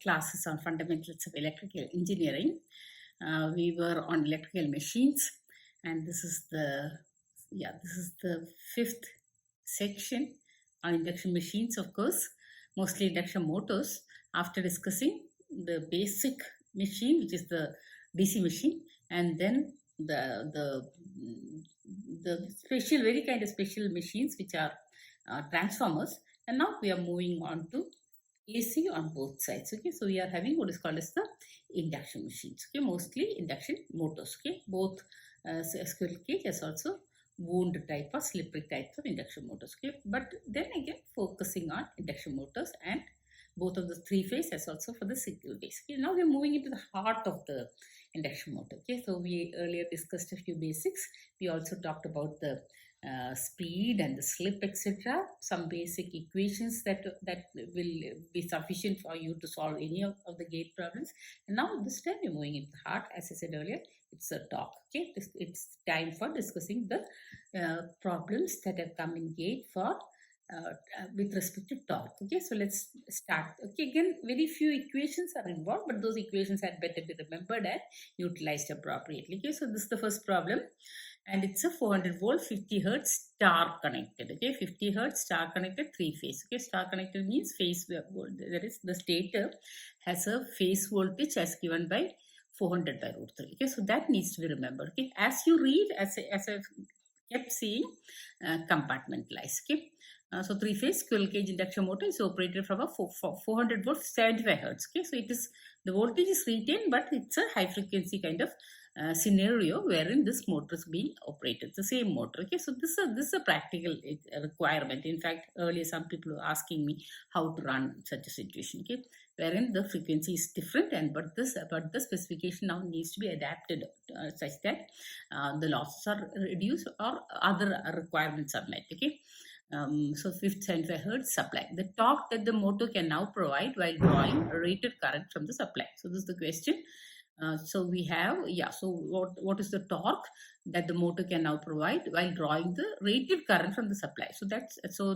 classes on fundamentals of electrical engineering. We were on electrical machines, and this is the fifth section on induction machines, of course, mostly induction motors. After discussing the basic machine, which is the DC machine, and then the special, very kind of special machines, which are transformers. And now we are moving on to AC on both sides. Okay, so we are having what is called as the induction machines. Okay, mostly induction motors. Okay, both squirrel cage as also wound type or slippery types of induction motors. Okay, but then again focusing on induction motors and both of the three-phase as also for the single phase. Okay, now we are moving into the heart of the induction motor. Okay, so we earlier discussed a few basics. We also talked about the speed and the slip, etc. Some basic equations that will be sufficient for you to solve any of the gate problems. And now this time we're moving into the heart. As I said earlier, it's a talk. Okay, it's time for discussing the problems that have come in gate for with respect to torque. Okay, so let's start. Okay, again, very few equations are involved, but those equations had better be remembered and utilized appropriately. Okay, so this is the first problem, and it's a 400 volt 50 hertz star connected. Okay, 50 hertz star connected three phase. Okay, star connected means phase voltage, that is the stator has a phase voltage as given by 400 by root 3. Okay, so that needs to be remembered. Okay, as you read, as I kept seeing, compartmentalize. Okay, so three-phase squirrel cage induction motor is operated from a 400 volt 75 hertz. Okay, so it is, the voltage is retained, but it's a high frequency kind of scenario wherein this motor is being operated. It's the same motor. Okay, so this is a practical requirement. In fact, earlier some people were asking me how to run such a situation. Okay, wherein the frequency is different, and but the specification now needs to be adapted such that the losses are reduced or other requirements are met. Okay. So 75 hertz supply. The torque that the motor can now provide while drawing a rated current from the supply. So this is the question. So we have, so what is the torque that the motor can now provide while drawing the rated current from the supply? So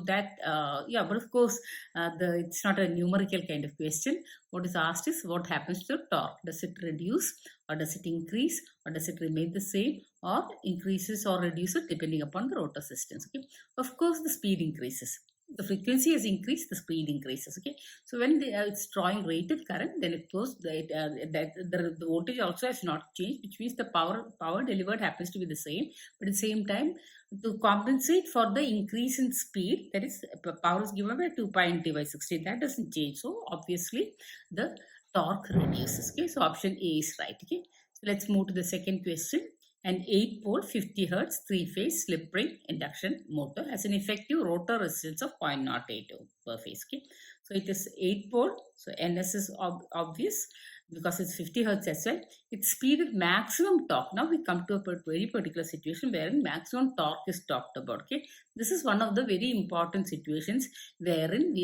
but of course it's not a numerical kind of question. What is asked is what happens to the torque? Does it reduce, or does it increase, or does it remain the same, or increases or reduces depending upon the rotor resistance? Okay, of course the speed increases. The frequency has increased, the speed increases. Okay, so when it's drawing rated current, then it goes the voltage also has not changed, which means the power delivered happens to be the same, but at the same time, to compensate for the increase in speed, that is, power is given by 2 pi nt by 60, that doesn't change. So obviously the torque reduces. Okay, so option A is right. Okay, so let's move to the second question. An 8-pole 50 hertz 3-phase slip ring induction motor has an effective rotor resistance of 0.082 per phase. Okay, so it is 8-pole, so NS is obvious because it's 50 hertz as well. Its speed at maximum torque. Now we come to a very particular situation wherein maximum torque is talked about. Okay, this is one of the very important situations wherein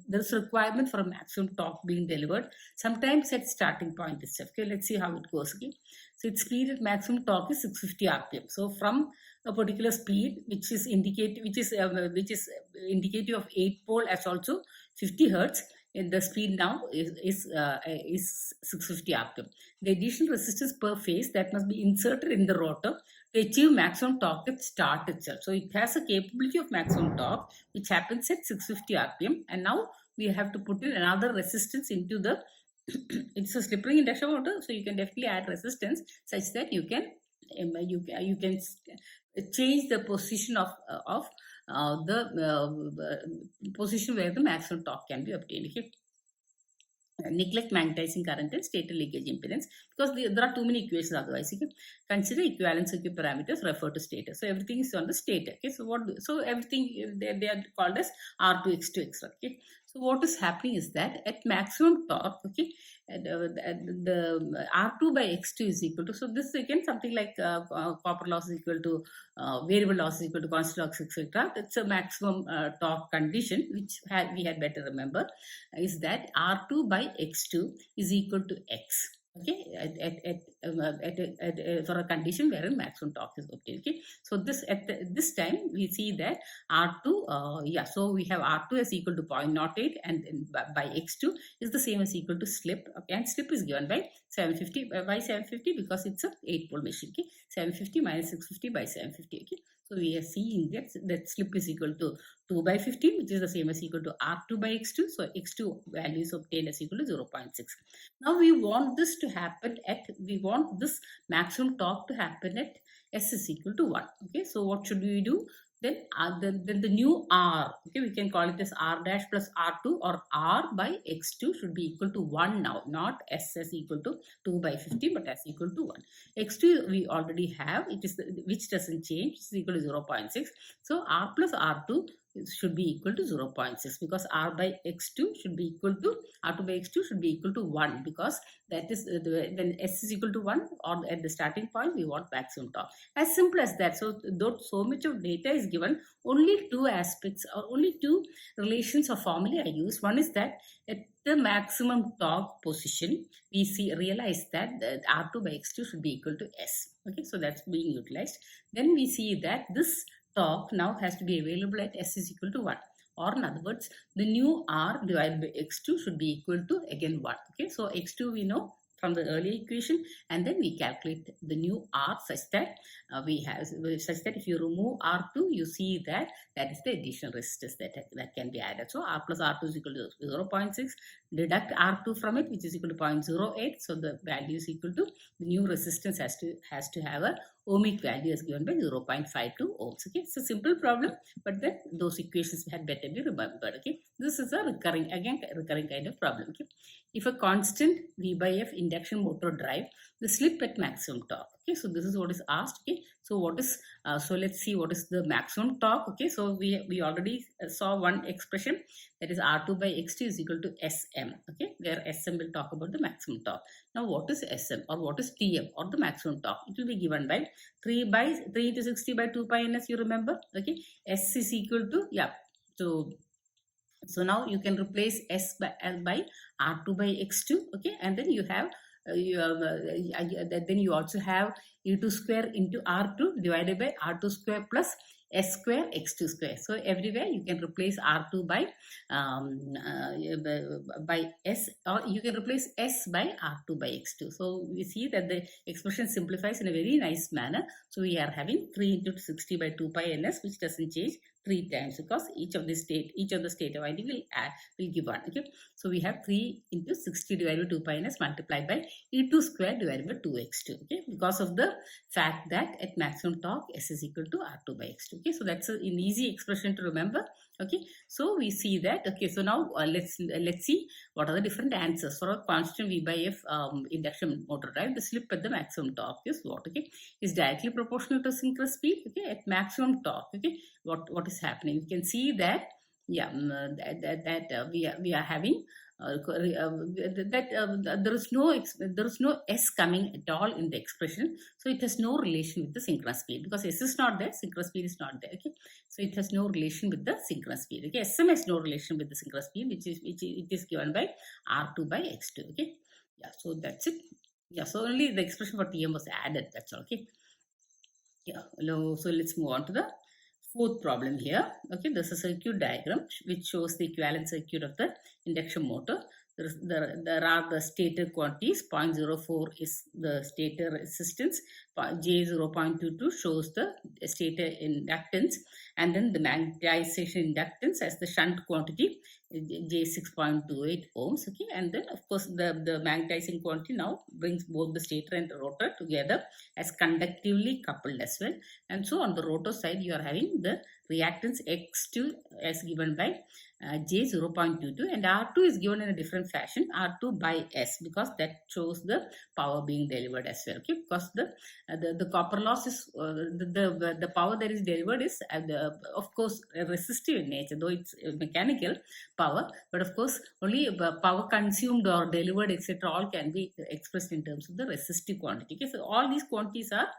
there's requirement for a maximum torque being delivered, sometimes at starting point itself. Okay, let's see how it goes. Okay, so its speed at maximum torque is 650 rpm. So from a particular speed, which is indicative of 8-pole as also 50 hertz, the speed now is 650 rpm. The additional resistance per phase that must be inserted in the rotor to achieve maximum torque at start itself. So it has a capability of maximum torque which happens at 650 rpm, and now we have to put in another resistance into the it's a slip ring induction motor, so you can definitely add resistance such that you can change the position of the position where the maximum torque can be obtained. Okay. Neglect magnetizing current and stator leakage impedance because there are too many equations otherwise. Okay. Consider equivalent circuit parameters, refer to stator. So everything is on the stator. Okay. So everything they are called as R2 X2 X1. Okay. So what is happening is that at maximum torque, okay, the R2 by X2 is equal to, so this is again something like copper loss is equal to variable loss is equal to constant loss, etc. That's a maximum torque condition which we had better remember is that R2 by X2 is equal to X. Okay, for a condition wherein maximum torque is obtained. Okay, so this time we see that R2, so we have R2 is equal to 0.08, and by X2 is the same as equal to slip. Okay, and slip is given by 750. By 750 because it's a 8-pole machine. Okay, 750 minus 650 by 750. Okay, so we are seeing that slip is equal to 2 by 15, which is the same as equal to R2 by X2. So X2 value is obtained as equal to 0.6. Now we want this maximum torque to happen at S is equal to 1. Okay, so what should we do? Then the new R, okay, we can call it as R dash plus R2, or R by X2 should be equal to 1 now, not S as equal to 2 by 50, but S equal to 1. X2 we already have, it is which doesn't change, it's equal to 0.6. So R plus R2 should be equal to 0.6, because R by X2 should be equal to R2 by X2 should be equal to 1, because that is when S is equal to 1, or at the starting point we want maximum torque. As simple as that. So though so much of data is given, only two aspects or only two relations or formulae I use. One is that at the maximum torque position we realize that R2 by X2 should be equal to S. Okay, so that's being utilized. Then we see that this torque now has to be available at S is equal to 1. Or in other words, the new R divided by X2 should be equal to again 1. Okay, so X2 we know from the earlier equation, and then we calculate the new R such that if you remove R2, you see that is the additional resistance that can be added. So R plus R2 is equal to 0.6. Deduct R2 from it, which is equal to 0.08. So the value is equal to the new resistance has to have a ohmic value as given by 0.52 ohms. Okay, it's a simple problem, but then those equations had better be remembered. Okay, this is a recurring kind of problem. Okay, if a constant V by F induction motor drive the slip at maximum torque. Okay, so this is what is asked. Okay, so what is so let's see what is the maximum torque. Okay, so we already saw one expression, that is R2 by X2 is equal to SM. Okay, where SM will talk about the maximum torque. Now what is SM or what is TM or the maximum torque? It will be given by 3 into 60 by 2 pi ns, you remember. Okay, S is equal to, so now you can replace S by R2 by X2. Okay, and then you have then you also have E2 square into R2 divided by R2 square plus S square X2 square. So everywhere you can replace R2 by S, or you can replace S by R2 by X2. So we see that the expression simplifies in a very nice manner. So we are having 3 into 60 by 2 pi ns, which doesn't change 3 times, because each of the state winding will give 1. Okay, so we have 3 into 60 divided by 2 pi ns multiplied by E2 square divided by 2x2. Okay, because of the fact that at maximum torque S is equal to R2 by X2. Okay, so that's an easy expression to remember. Okay, so we see that. Okay, so now let's see what are the different answers for a constant V by F induction motor drive. The slip at the maximum torque is what? Okay, is directly proportional to synchronous speed. Okay, at maximum torque. Okay, what is happening? You can see that we are having there is no S coming at all in the expression, so it has no relation with the synchronous speed, because S is not there, synchronous speed is not there. Okay, so it has no relation with the synchronous speed. Okay, SM has no relation with the synchronous speed, which it is given by R2 by X2. Okay, so that's it. So only the expression for TM was added, that's all. Okay, so let's move on to the fourth problem here. Okay, this is a circuit diagram which shows the equivalent circuit of the induction motor. There are the stator quantities. 0.04 is the stator resistance. J0.22 shows the stator inductance, and then the magnetization inductance as the shunt quantity, J6.28 ohms. Okay, and then of course the magnetizing quantity now brings both the stator and the rotor together as conductively coupled as well. And so on the rotor side you are having the reactance X2 as given by J0.22, and R2 is given in a different fashion, R2 by S, because that shows the power being delivered as well. Okay, because the copper loss is the power that is delivered is of course resistive in nature, though it's mechanical power, but of course only power consumed or delivered etc. all can be expressed in terms of the resistive quantity. Okay, so all these quantities are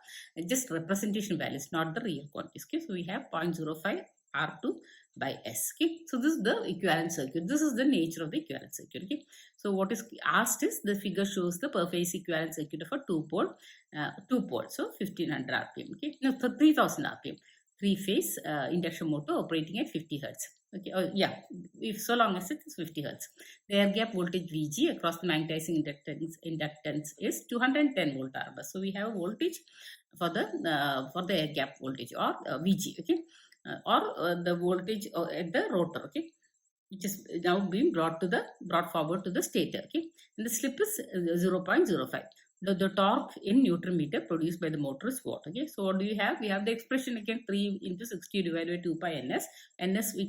just representation values, not the real quantities. Okay, so we have 0.05 R2 by S. Okay, so this is the equivalent circuit. This is the nature of the equivalent circuit. Okay, so what is asked is the figure shows the per phase equivalent circuit of a two pole. So 1500 RPM. Okay, no, 3000 RPM. Three phase induction motor operating at 50 hertz. Okay, oh yeah, if so long as it is 50 hertz. The air gap voltage Vg across the magnetizing inductance is 210 volt R. So we have a voltage for the air gap voltage or Vg. Okay, or the voltage at the rotor. Okay, which is now being brought forward to the stator. Okay, and the slip is 0.05. The torque in Newton meter produced by the motor is what? Okay, so what do we have? We have the expression again, 3 into 60 divided by 2 pi ns. Ns we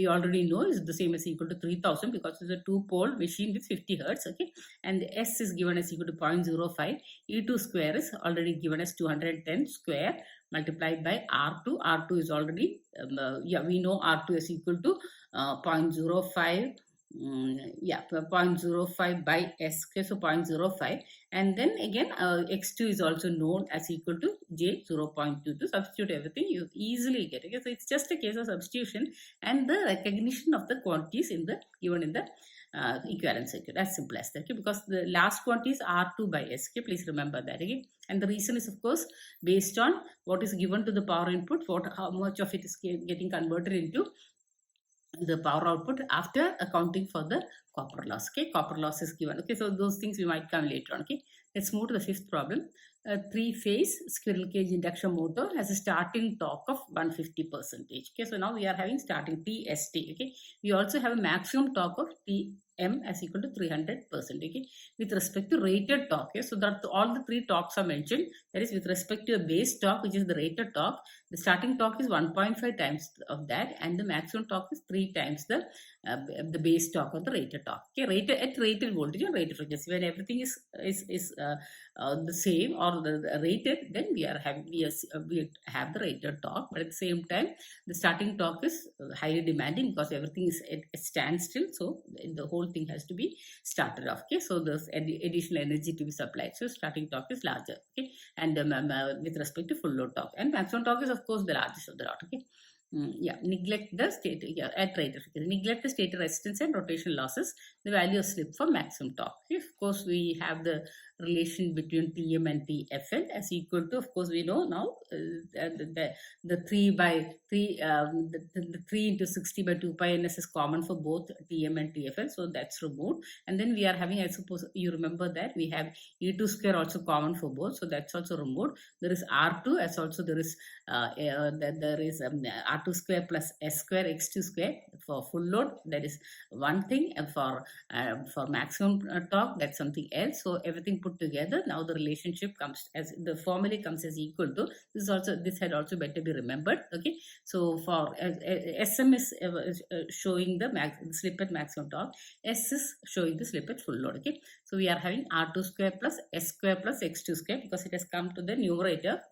already know is the same as equal to 3000 because it's a two pole machine with 50 hertz. Okay, and the S is given as equal to 0.05. E2 square is already given as 210 square multiplied by R2. R2 is already we know R2 is equal to 0.05. 0.05 by S. Okay, so 0.05, and then again x2 is also known as equal to j 0.2. To substitute everything, you easily get. Okay, so it's just a case of substitution and the recognition of the quantities given in the equivalent circuit, as simple as that. Okay, because the last quantity is R2 by S. Okay, please remember that. Okay, and the reason is of course based on what is given to the power input, how much of it is getting converted into the power output after accounting for the copper loss. Okay, copper loss is given. Okay, so those things we might come later on. Okay, let's move to the fifth problem. A three-phase squirrel cage induction motor has a starting torque of 150%. Okay, so now we are having starting TST. Okay, we also have a maximum torque of Tm as equal to 300%. Okay, with respect to rated torque. Okay, so that all the three torques are mentioned. That is with respect to a base torque, which is the rated torque. The starting torque is 1.5 times of that, and the maximum torque is 3 times the base torque or the rated torque. Okay, rated voltage or rated frequency. When everything is the same or the rated, then we have the rated torque. But at the same time, the starting torque is highly demanding because everything is at standstill. So the whole thing has to be started off. Okay, so there's additional energy to be supplied. So starting torque is larger. Okay, and with respect to full load torque, and maximum torque is of course the largest of the lot. Okay. Neglect the stator at rated frequency. Neglect the stator resistance and rotational losses. The value of slip for maximum torque. Of course, we have the relation between Tm and Tfl as equal to. Of course, we know now the 3 by 3 the 3 into 60 by 2 pi ns is common for both Tm and Tfl. So that's removed, and then we are having. I suppose you remember that we have E2 square also common for both. So that's also removed. There is R2 as also there is R2 square plus S square x2 square for full load. That is one thing, and for maximum torque, that's something else. So everything put together, now the relationship comes as the formula comes as equal to this had also better be remembered. Okay, so for SM is showing the slip at maximum torque, S is showing the slip at full load. Okay, so we are having R2 square plus S square plus x2 square because it has come to the numerator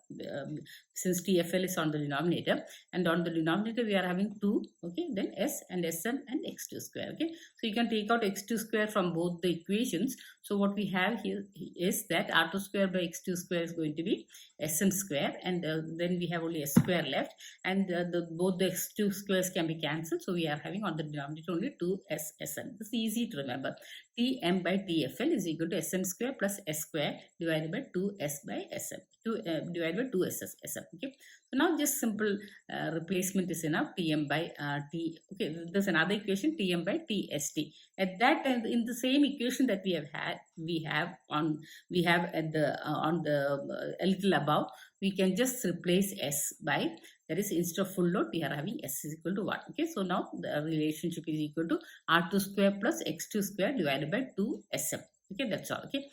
since TFL is on the denominator, and on the denominator we are having 2. Okay, then S and SM and x2 square. Okay, so you can take out x2 square from both the equations. So what we have here is that R2 square by x2 square is going to be SM square, and then we have only S square left, and both the x2 squares can be cancelled. So we are having on the denominator only 2SSM. This is easy to remember. Tm by Tfl is equal to Sm square plus S square divided by 2S by Sm. Divided by 2SSM. Okay, so now just simple replacement is enough. Tm by T. Okay, there's another equation, Tm by Tst. At that time, in the same equation that we have at the on the a little above, we can just replace S by, that is, instead of full load we are having S is equal to 1. Okay, so now the relationship is equal to R2 square plus x2 square divided by 2Sm. Okay, that's all. Okay,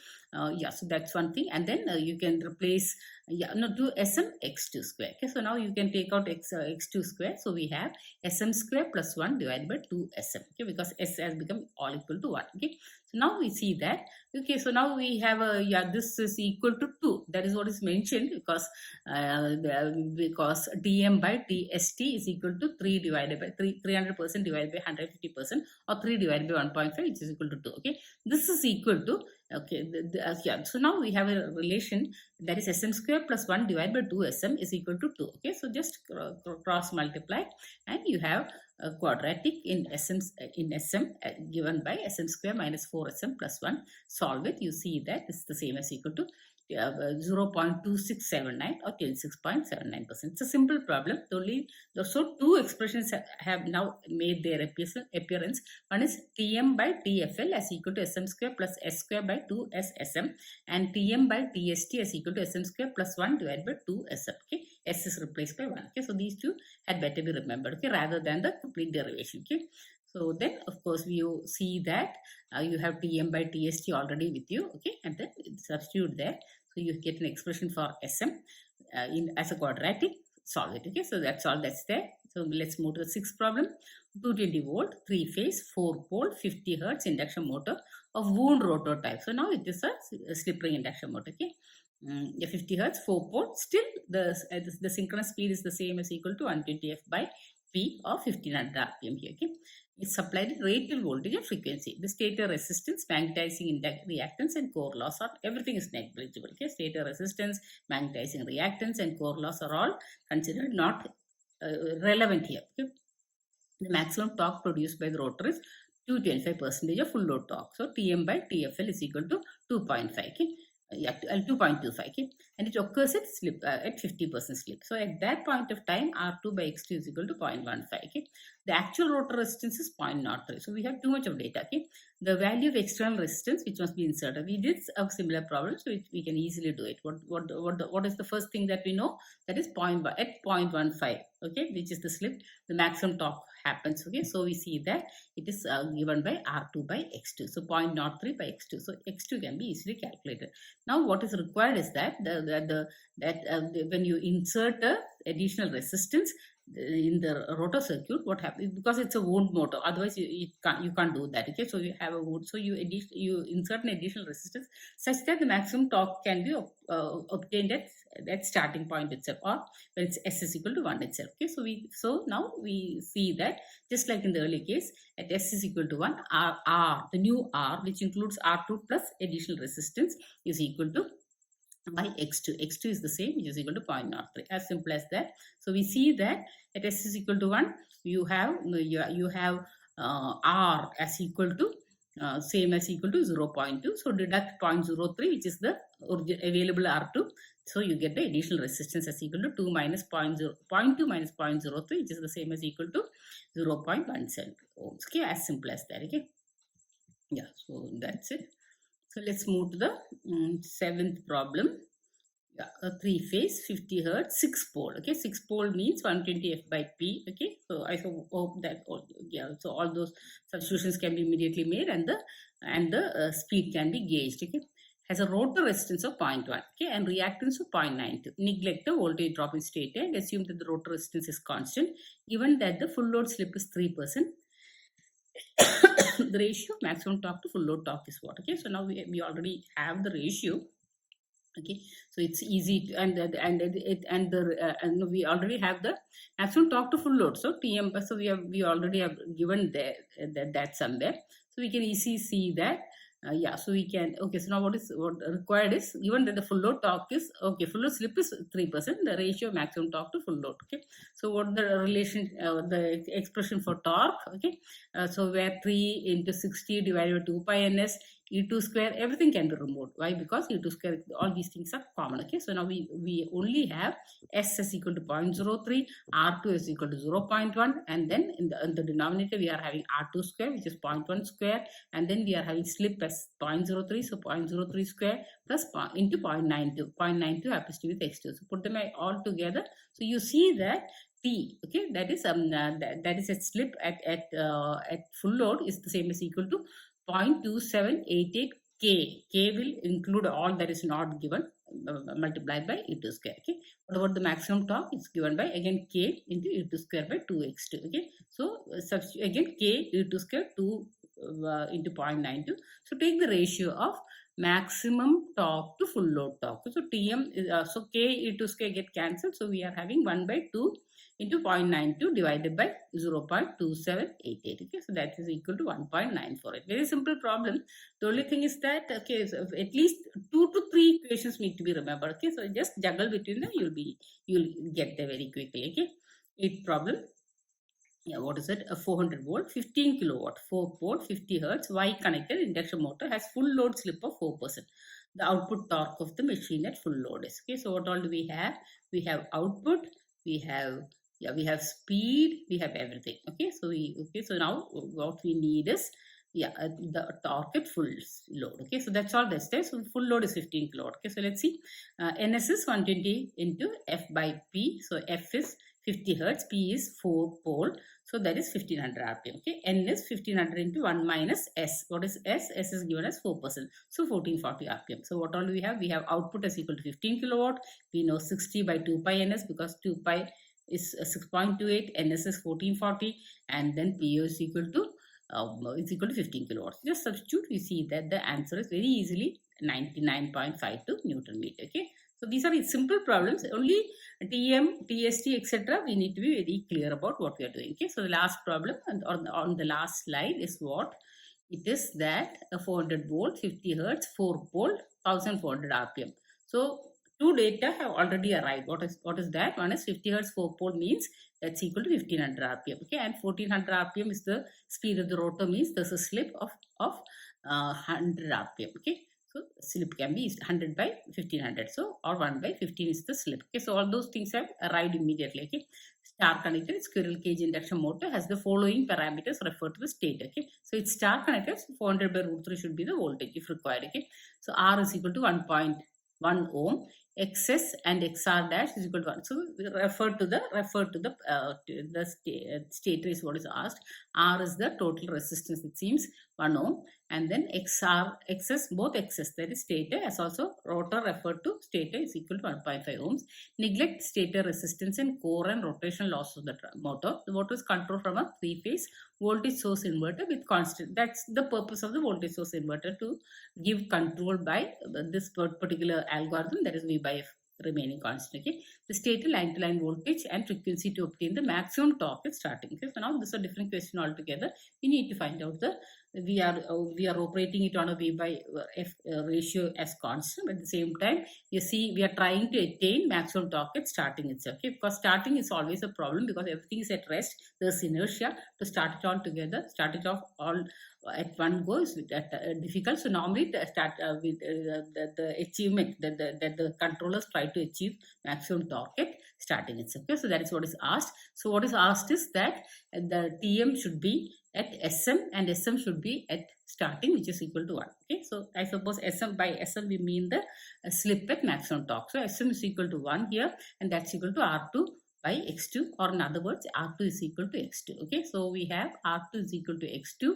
so that's one thing, and then you can replace 2Sm x2 square. Okay, so now you can take out x2 square, so we have Sm square plus 1 divided by 2Sm. Okay, because S has become all equal to 1. Okay, so now we see that. Okay, so now we have this is equal to 2. That is what is mentioned because Tm by Tst is equal to 300% divided by 150%, or 3 divided by 1.5, which is equal to 2. Okay, this is equal to Okay, yeah. So now we have a relation that is Sm square plus 1 divided by 2 Sm is equal to 2. Okay, so just cross multiply and you have a quadratic in Sm given by Sm square minus 4Sm plus 1. Solve it. You see that it's the same as equal to 0.2679 or 26.79%. It's a simple problem. So two expressions have now made their appearance. One is Tm by Tfl as equal to Sm square plus S square by 2SSM, and Tm by Tst as equal to Sm square plus 1 divided by 2Sm. Okay, S is replaced by 1. Okay, so these two had better be remembered, okay, rather than the complete derivation. Okay, so then of course we see that you have Tm by Tst already with you. Okay, and then substitute there. So you get an expression for Sm as a quadratic. Solve it. Okay, so that's all that's there. So let's move to the sixth problem. 220 volt, 3-phase, 4-pole, 50 hertz induction motor of wound rotor type. So now it is a slip ring induction motor. Okay, 50 hertz, 4-pole. Still the synchronous speed is the same as equal to 120 f by p or 1500 rpm here. Okay, it's supplied rated voltage and frequency. The stator resistance, magnetizing reactance, and core loss are everything is negligible. Okay, stator resistance, magnetizing reactance, and core loss are all considered not relevant here. Okay? The maximum torque produced by the rotor is 225% of full load torque. So Tm by Tfl is equal to 2.5. Okay? Yeah, 2.25. Okay? And it occurs at slip at 50% slip. So at that point of time, R2 by X2 is equal to 0.15. Okay? The actual rotor resistance is 0.03. So we have too much of data. Okay? The value of external resistance which must be inserted. We did a similar problem, so we can easily do it. What is the first thing that we know? That is at 0.15. Okay, which is the slip. The maximum torque happens. Okay, so we see that it is given by R2 by X2. So 0.03 by X2. So X2 can be easily calculated. Now what is required is that when you insert additional resistance in the rotor circuit, what happens, because it's a wound motor, otherwise you can't do that. Okay, so you have a wound, so you insert an additional resistance such that the maximum torque can be obtained at that starting point itself, or when it's S is equal to 1 itself. Okay, so now we see that just like in the early case, at S is equal to 1, R, the new R, which includes R2 plus additional resistance, is equal to by X2. X2 is the same, which is equal to 0.03. As simple as that. So we see that at S is equal to 1, you have R as equal to same as equal to 0.2. So deduct 0.03, which is the available R2. So you get the additional resistance as equal to 2 minus 0.2 minus 0.03, which is the same as equal to 0.17 ohms. Okay, as simple as that. Okay, yeah. So that's it. So let's move to the seventh problem. Yeah, a 3-phase, 50 hertz, 6-pole. Okay, 6-pole means 120 f by p. Okay, so I hope that so all those substitutions can be immediately made, and the speed can be gauged. Okay, has a rotor resistance of 0.1. Okay, and reactance of 0.92. Neglect the voltage drop in stator and assume that the rotor resistance is constant. Given that the full load slip is 3%. The ratio of maximum torque to full load torque is what? Okay, so now we already have the ratio. Okay, so it's easy to, and we already have the maximum torque to full load. So Tm, so we already have given that somewhere, so we can easily see that. Yeah, so we can, okay, so now what required is, given that the full load torque is, okay, full load slip is 3%, the ratio of maximum torque to full load. Okay, so what the relation, the expression for torque. Okay, so where 3 into 60 divided by 2 pi ns E2 square, everything can be removed. Why? Because E2 square, all these things are common. Okay, so now we only have S is equal to 0.03, R2 is equal to 0.1, and then in the denominator we are having R2 square, which is 0.1 square, and then we are having slip as 0.03, so 0.03 square plus into 0.92. 0.92 happens to be the X2. So put them all together. So you see that T, okay, that is that is a slip at full load is the same as equal to 0.2788 K. K will include all that is not given, multiplied by E2 square. Okay. What about the maximum torque? It's given by again K into E2 square by 2x2. Okay. So substitute again K E2 square 2 into 0.92. So take the ratio of maximum torque to full load torque. So Tm is, so K E2 square get cancelled. So we are having 1 by 2 into 0.92 divided by 0.2788. Okay, so that is equal to 1.94. Very simple problem. The only thing is that, okay, so at least 2 to 3 equations need to be remembered. Okay, so just juggle between them, you'll get there very quickly. Okay, eighth problem. Yeah, what is it? A 400 volt, 15 kilowatt, 4 pole, 50 hertz, Y connected induction motor has full load slip of 4%. The output torque of the machine at full load is. Okay, so what all do we have? We have output, we have speed, we have everything. Okay, so now what we need is the torque at full load. Okay, so that's all this there. So full load is 15 kilowatt. Okay, so let's see. NS is 120 into F by P. So F is 50 hertz, P is 4 pole, so that is 1500 rpm. Okay, N is 1500 into 1 minus S. What is S? S is given as 4%, so 1440 rpm. So what all do we have? We have output is equal to 15 kilowatt. We know 60 by 2 pi NS because 2 pi is 6.28, NS is 1440, and then PO is equal to 15 kilowatts. Just substitute, we see that the answer is very easily 99.52 Newton meter. Okay, so these are simple problems. Only TM, TST, etc. we need to be very clear about what we are doing. Okay, so the last problem on the last slide is what it is, that a 400 volt, 50 hertz, 4 pole, 1400 rpm. So two data have already arrived. What is that? One is 50 hertz 4 pole means that's equal to 1500 rpm. Okay, and 1400 rpm is the speed of the rotor, means there's a slip of 100 rpm. Okay, so slip can be 100 by 1500. So or 1 by 15 is the slip. Okay, so all those things have arrived immediately. Okay, star connected squirrel cage induction motor has the following parameters referred to the state. Okay, so it's star connected. So 400 by root 3 should be the voltage if required. Okay, so R is equal to 1.1 ohm. XS and XR dash is equal to 1. So we refer to the stator is what is asked. R is the total resistance, it seems 1 ohm, and then XS, both XS, that is stator, as also rotor referred to stator is equal to 1.5 ohms. Neglect stator resistance and core and rotational loss of the motor. The motor is controlled from a 3-phase voltage source inverter with constant. That's the purpose of the voltage source inverter, to give control by this particular algorithm, that is V by F remaining constant. Okay, the stator line to line voltage and frequency to obtain the maximum torque is starting. Okay, so now this is a different question altogether. We need to find out the we are operating it on a V by F ratio as constant. At the same time, you see we are trying to attain maximum torque at starting itself. Okay, because starting is always a problem because everything is at rest. There's inertia to start it all together. Start it off all at one go is difficult. So normally start with the achievement that the controllers try to achieve maximum torque at starting itself. Okay, so that is what is asked. So what is asked is that the TM should be at SM and SM should be at starting, which is equal to 1. Okay, so I suppose SM, by SM we mean the slip at maximum torque. So SM is equal to 1 here, and that's equal to R2 by X2, or in other words R2 is equal to X2. Okay, so we have R2 is equal to X2.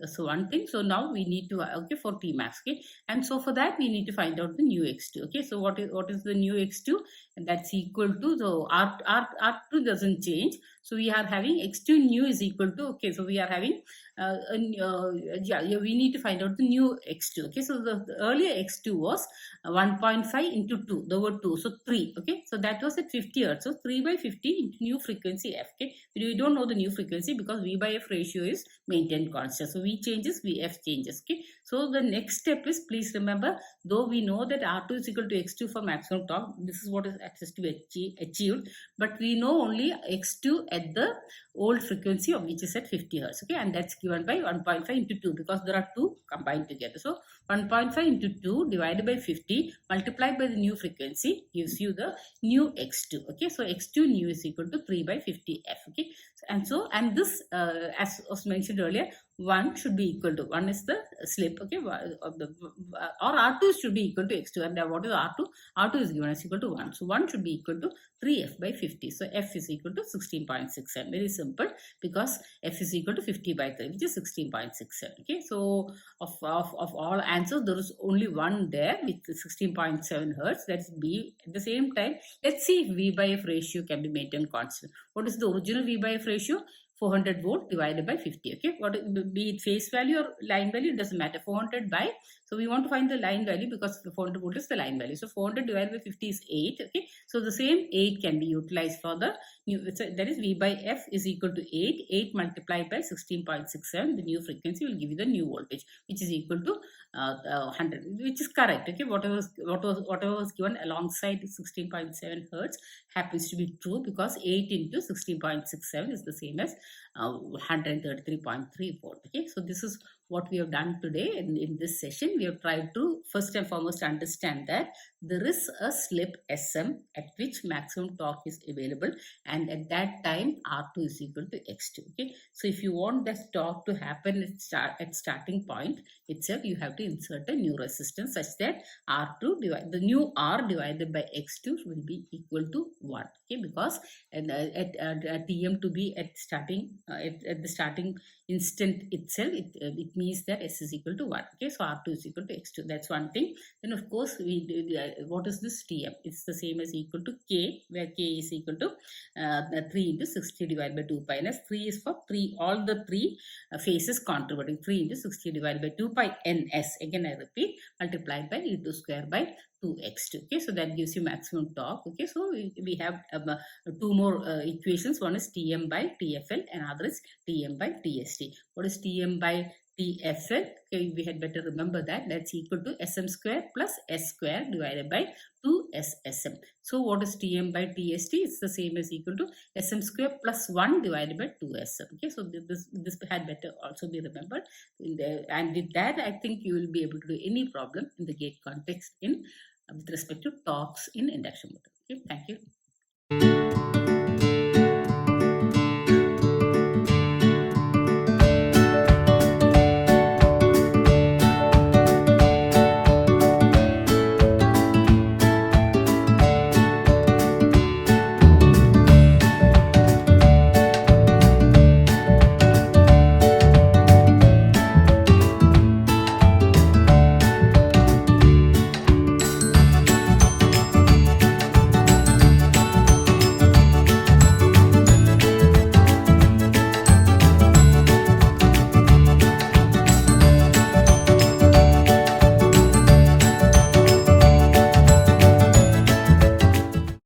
So one thing, so now we need to for T max. Okay, and so for that we need to find out the new X2. Okay, so what is the new X2? And that's equal to, so R2 doesn't change, so we are having X2 new is equal to, okay, so we are having we need to find out the new X2. Okay, so the earlier X2 was 1.5 into 2, there were 2, so 3. Okay, so that was at 50 hertz, so 3 by 50 into new frequency F. Okay, we don't know the new frequency because V by F ratio is maintained constant, so V changes, Vf changes. Okay, so the next step is, please remember, though we know that R2 is equal to X2 for maximum torque, this is what is access to be achieved, but we know only X2 at the old frequency of which is at 50 hertz. Okay, and that's given by 1.5 into 2 because there are 2 combined together. So 1.5 into 2 divided by 50 multiplied by the new frequency gives you the new X2. Okay, so X2 new is equal to 3 by 50 F. Okay, and this as was mentioned earlier, 1 should be equal to 1 is the slip. Okay, or R2 should be equal to X2, and what is R2? R2 is given as equal to 1, so 1 should be equal to 3F by 50. So F is equal to 16.67. Very simple, because F is equal to 50 by 3, which is 16.67. Okay, so of all answers, there is only one there with 16.7 hertz. That's B. At the same time, let's see if V by F ratio can be maintained constant. What is the original V by F ratio? 400 volt divided by 50. Okay, what, be it phase value or line value, it doesn't matter. 400 by, So we want to find the line value because the 400 volt is the line value. So 400 divided by 50 is 8. Okay. So the same 8 can be utilized for the new, that is V by F is equal to 8. 8 multiplied by 16.67. The new frequency will give you the new voltage, which is equal to 100, which is correct. Okay. Whatever was given alongside 16.7 hertz happens to be true, because 8 into 16.67 is the same as 133.3 volt. Okay. So this is what we have done today. In this session, we have tried to first and foremost understand that there is a slip SM at which maximum torque is available, and at that time R2 is equal to X2. Okay, so if you want this torque to happen at starting point itself, you have to insert a new resistance such that R2 the new R divided by X2 will be equal to 1. Okay, because at TM to be at starting at the starting instant itself, it means that S is equal to 1. Okay, so R2 is equal to X2. That's one thing. Then of course what is this TM? It's the same as equal to K, where K is equal to 3 into 60 divided by 2 pi, and 3 is for all the three phases contributing. 3 into 60 divided by 2 pi ns, again I repeat, multiplied by E2 square by 2x2. Okay, so that gives you maximum torque. Okay, so we have two more equations. One is Tm by Tfl and other is Tm by Tst. What is Tm by TFL? Okay, we had better remember that. That's equal to Sm square plus S square divided by 2SSM. So what is Tm by Tst? It's the same as equal to Sm square plus 1 divided by 2Sm. Okay, so this had better also be remembered. And with that, I think you will be able to do any problem in the gate context in with respect to torques in induction motor. Okay, thank you.